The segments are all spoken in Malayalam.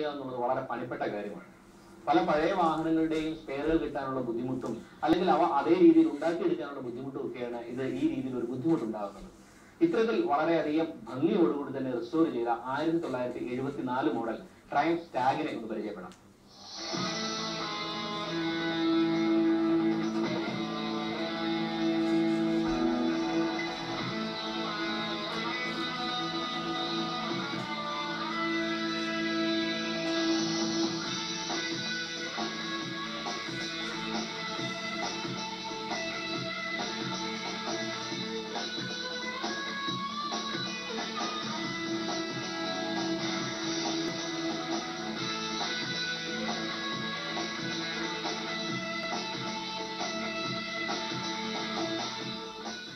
ചെയ്യുക എന്നുള്ളത് വളരെ പണിപ്പെട്ട കാര്യമാണ്. പല പഴയ വാഹനങ്ങളുടെയും സ്പെയറുകൾ കിട്ടാനുള്ള ബുദ്ധിമുട്ടും അല്ലെങ്കിൽ അവ അതേ രീതിയിൽ ഉണ്ടാക്കിയെടുക്കാനുള്ള ബുദ്ധിമുട്ടും ഒക്കെയാണ് ഇത് ഈ രീതിയിൽ ഒരു ബുദ്ധിമുട്ടുണ്ടാകുന്നത്. ഇത്തരത്തിൽ വളരെയധികം ഭംഗിയോടുകൂടി തന്നെ റിസ്റ്റോർ ചെയ്ത 1974 മോഡൽ ട്രയംഫ് സ്റ്റാഗിനെ ഒന്ന് പരിചയപ്പെടാം.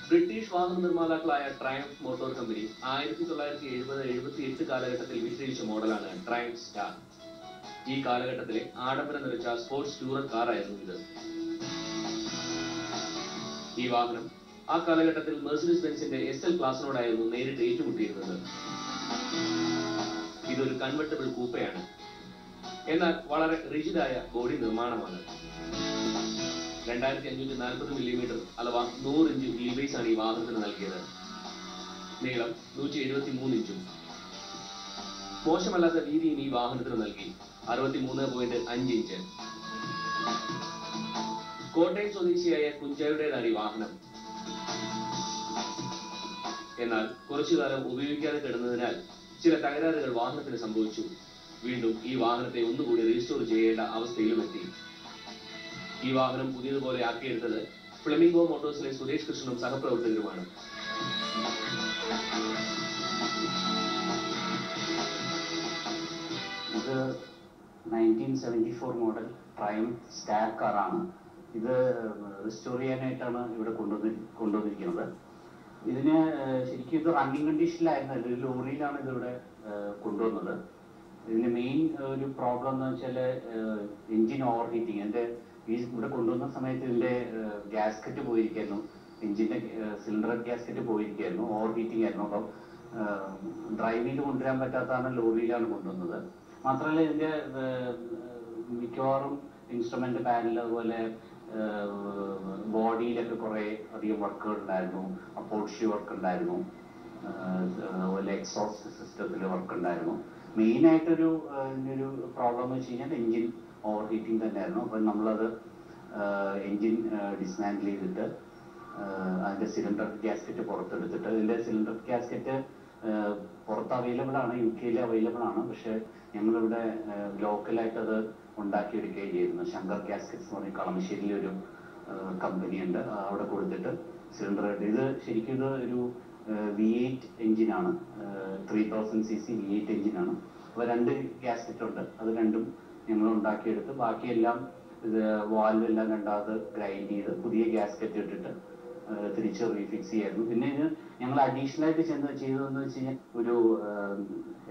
ബ്രിട്ടീഷ് വാഹന നിർമ്മാതാക്കളായ ട്രയംഫ് മോട്ടോർ കമ്പനി 1970-78 കാലഘട്ടത്തിൽ വിറ്റഴിച്ച മോഡലാണ് ട്രയംഫ് സ്റ്റാർ. ഈ കാലഘട്ടത്തിലെ ആഡംബരം നിറച്ച സ്പോർട്സ് ടൂറർ കാറായിരുന്നു ഇത്. ഈ വാഹനം ആ കാലഘട്ടത്തിൽ മെർസിഡീസ് ബെൻസിന്റെ SL ക്ലാസിനോടായിരുന്നു നേരിട്ട് ഏറ്റുമുട്ടിയിരുന്നത്. ഇതൊരു കൺവെർട്ടബിൾ കൂപ്പയാണ്, എന്നാൽ വളരെ റിജിഡായ ബോഡി നിർമ്മാണമാണ്. 2540 മില്ലിമീറ്റർ അഥവാ 100 ഇഞ്ച് വീൽ ബേസ് ആണ് ഈ വാഹനത്തിന് നൽകിയത്. നീളം 173 ഇഞ്ചും. മോശമല്ലാത്ത വീതിയും ഈ വാഹനത്തിന് നൽകി 63.5 ഇഞ്ച്. കോട്ടയം സ്വദേശിയായ കുഞ്ചായുടേതാണ് ഈ വാഹനം. എന്നാൽ കുറച്ചുകാലം ഉപയോഗിക്കാതെ കിടന്നതിനാൽ ചില തകരാറുകൾ വാഹനത്തിന് സംഭവിച്ചു. വീണ്ടും ഈ വാഹനത്തെ ഒന്നുകൂടി റീസ്റ്റോർ ചെയ്യേണ്ട അവസ്ഥയിലും എത്തി. ഈ വാഹനം പുതിയതുപോലെ ആക്കിയെടുത്തത് ഫ്ലെമിംഗോ മോട്ടോഴ്സിലെ സുരേഷ് കൃഷ്ണനും സഹപ്രവർത്തകരുമാണ്. ഇത് 1974 മോഡൽ ട്രയംഫ് സ്റ്റാർ കാറാണ്. ഇത് റിസ്റ്റോർ ചെയ്യാനായിട്ടാണ് ഇവിടെ കൊണ്ടുവന്നിരിക്കുന്നത്. ഇതിന് ശരിക്കും ഇത് റണ്ണിങ് കണ്ടീഷനിലായിരുന്നല്ലോ, ഒരു ലോറിയിലാണ് ഇതിവിടെ കൊണ്ടുവന്നത്. ഇതിന്റെ മെയിൻ ഒരു പ്രോബ്ലം എന്ന് വെച്ചാൽ എഞ്ചിൻ ഓവർ ഹീറ്റിങ്. എൻ്റെ ഇവിടെ കൊണ്ടുവന്ന സമയത്ത് ഇതിന്റെ ഗ്യാസ്കറ്റ് പോയിരിക്കായിരുന്നു, എഞ്ചിന്റെ സിലിണ്ടർ ഗ്യാസ്കറ്റ് പോയിരിക്കായിരുന്നു, ഓവർ ഹീറ്റിംഗ് ആയിരുന്നു. അപ്പം ഡ്രൈവ് ചെയ്ത് കൊണ്ടുവരാൻ പറ്റാത്തതാണ് ലോറിയിലാണ് കൊണ്ടുവന്നത്. മാത്രമല്ല ഇതിന്റെ മിക്കവാറും ഇൻസ്ട്രുമെന്റ് പാനൽ അതുപോലെ ബോഡിയിലൊക്കെ കുറെ അധികം വർക്കുകൾ ഉണ്ടായിരുന്നു, അപ്പോൾഷി വർക്ക് ഉണ്ടായിരുന്നു, അതുപോലെ എക്സോസ്റ്റ് സിസ്റ്റത്തിൽ വർക്ക് ഉണ്ടായിരുന്നു. മെയിനായിട്ടൊരു ഇതിനൊരു പ്രോബ്ലം എന്ന് വെച്ച് കഴിഞ്ഞാൽ എഞ്ചിൻ ഓവർ ഹീറ്റിംഗ് തന്നെയായിരുന്നു. അപ്പം നമ്മളത് എഞ്ചിൻ ഡിസ്മാൻഡിൽ ചെയ്തിട്ട് അതിൻ്റെ സിലിണ്ടർ ഗ്യാസ്കറ്റ് പുറത്തെടുത്തിട്ട്, ഇതിൻ്റെ സിലിണ്ടർ ഗ്യാസ്കറ്റ് പുറത്ത് അവൈലബിൾ ആണ്, UK അവൈലബിൾ ആണ്. പക്ഷെ ഞങ്ങളിവിടെ ലോക്കലായിട്ട് അത് ഉണ്ടാക്കിയെടുക്കുകയും ചെയ്യുന്നു. ശങ്കർ ഗ്യാസ്കറ്റ്സ് എന്ന് പറഞ്ഞ കളമശ്ശേരിയിലൊരു കമ്പനിയുണ്ട്, അവിടെ കൊടുത്തിട്ട് സിലിണ്ടർ. ഇത് ശരിക്കും ഇത് ഒരു V8 എഞ്ചിനാണ്, 3000 cc V8 എഞ്ചിനാണ്. അപ്പോൾ 2 ഗ്യാസ്കറ്റ് ഉണ്ട്, അത് രണ്ടും ഞങ്ങൾ ഉണ്ടാക്കിയെടുത്ത് ബാക്കിയെല്ലാം ഇത് വാൽവെല്ലാം രണ്ടാമത് ഗ്രൈൻഡ് ചെയ്ത് പുതിയ ഗ്യാസ്കറ്റ് ഇട്ടിട്ട് തിരിച്ച് റീഫിക്സ് ചെയ്യായിരുന്നു. പിന്നെ ഇത് ഞങ്ങൾ അഡീഷണൽ ആയിട്ട് ചെയ്തതെന്ന് വെച്ച് കഴിഞ്ഞാൽ ഒരു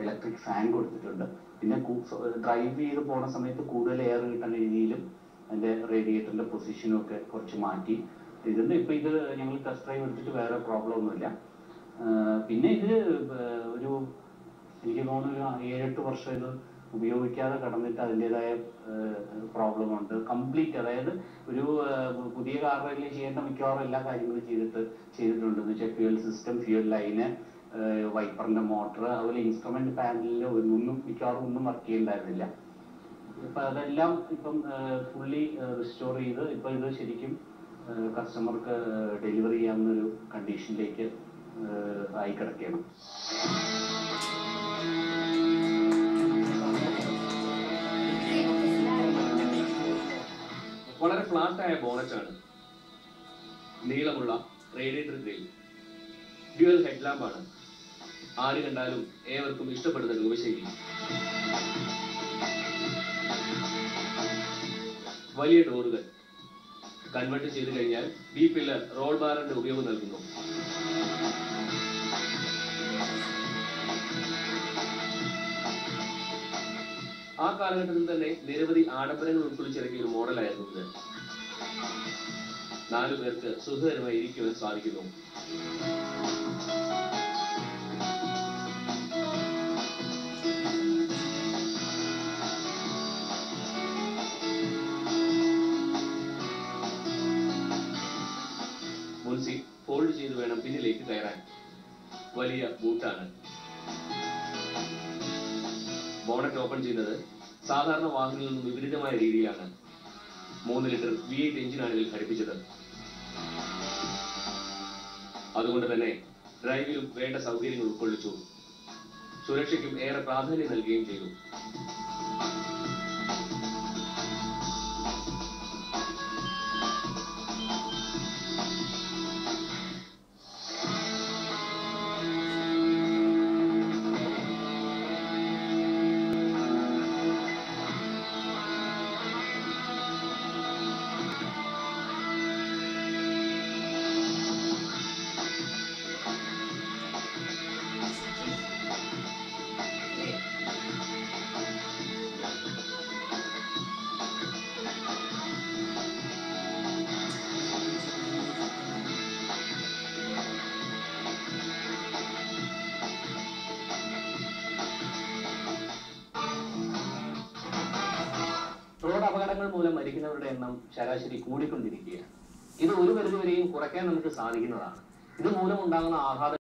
ഇലക്ട്രിക് ഫാൻ കൊടുത്തിട്ടുണ്ട്. പിന്നെ ഡ്രൈവ് ചെയ്ത് പോണ സമയത്ത് കൂടുതൽ എയർ കിട്ടുന്ന രീതിയിലും അതിൻ്റെ റേഡിയേറ്ററിൻ്റെ പൊസിഷനും ഒക്കെ കുറച്ച് മാറ്റി ഇതുണ്ട്. ഇപ്പം ഇത് ഞങ്ങൾ ടെസ്റ്റ് ഡ്രൈവ് എടുത്തിട്ട് വേറെ പ്രോബ്ലം ഒന്നുമില്ല. പിന്നെ ഇത് ഒരു എനിക്ക് തോന്നുന്നു ഒരു 7-8 വർഷം ഇത് ഉപയോഗിക്കാതെ കടന്നിട്ട് അതിൻ്റെതായ പ്രോബ്ലം ഉണ്ട്. കംപ്ലീറ്റ്, അതായത് ഒരു പുതിയ കാറിൽ ചെയ്യേണ്ട മിക്കവാറും എല്ലാ കാര്യങ്ങളും ചെയ്തിട്ടുണ്ട്. എന്ന് വെച്ചാൽ ഫ്യൂൽ സിസ്റ്റം, ഫ്യൂൽ ലൈന്, വൈപ്പറിന്റെ മോട്ടർ, അതുപോലെ ഇൻസ്ട്രുമെന്റ് പാനലിൽ മിക്കവാറും ഒന്നും വർക്ക് ചെയ്യുന്നുണ്ടായിരുന്നില്ല. ഇപ്പം അതെല്ലാം ഇപ്പം ഫുള്ളി റിസ്റ്റോർ ചെയ്ത് ഇപ്പം ഇത് ശരിക്കും കസ്റ്റമർക്ക് ഡെലിവറി ചെയ്യാവുന്നൊരു കണ്ടീഷനിലേക്ക് ആയി കിടക്കുകയാണ്. വളരെ ഫ്ലാറ്റായ ബോണറ്റാണ്, നീളമുള്ള റേഡിയേറ്റർ ഗ്രിൽ, ഡ്യുവൽ ഹെഡ്ലാമ്പാണ്. ആര് കണ്ടാലും ഏവർക്കും ഇഷ്ടപ്പെടുന്ന രൂപശൈലി. വലിയ ഡോറുകൾ കൺവേർട്ട് ചെയ്ത് കഴിഞ്ഞാൽ B പില്ലർ റോൾ ബാറിന്റെ ഉപയോഗം നൽകുന്നു. ആ കാലഘട്ടത്തിൽ തന്നെ നിരവധി ആഡംബരങ്ങൾ ഉൾക്കൊള്ളിച്ചിറക്കിയ ഒരു മോഡലായിരുന്നു ഇത്. 4 പേർക്ക് സുഖകരമായി ഇരിക്കുവാൻ സാധിക്കുന്നു. വലിയ ബൂട്ടാണ്. ബോണറ്റ് ഓപ്പൺ ചെയ്യുന്നത് സാധാരണ വാഹനങ്ങളിൽ നിന്നും വിപരീതമായ രീതിയിലാണ്. 3 ലിറ്റർ V8 എഞ്ചിനാണ് ഇതിൽ ഘടിപ്പിച്ചത്. അതുകൊണ്ട് തന്നെ ഡ്രൈവിലും വേണ്ട സൗകര്യങ്ങൾ ഉൾക്കൊള്ളിച്ചു. സുരക്ഷയ്ക്കും ഏറെ പ്രാധാന്യം നൽകുകയും ചെയ്തു. റോഡ് അപകടങ്ങൾ മൂലം മരിക്കുന്നവരുടെ എണ്ണം ശരാശരി കൂടിക്കൊണ്ടിരിക്കുകയാണ്. ഇത് ഒരു പരിധിവരെയും കുറയ്ക്കാൻ നമുക്ക് സാധിക്കുന്നതാണ്. ഇത് മൂലമുണ്ടാകുന്ന ആഘാതം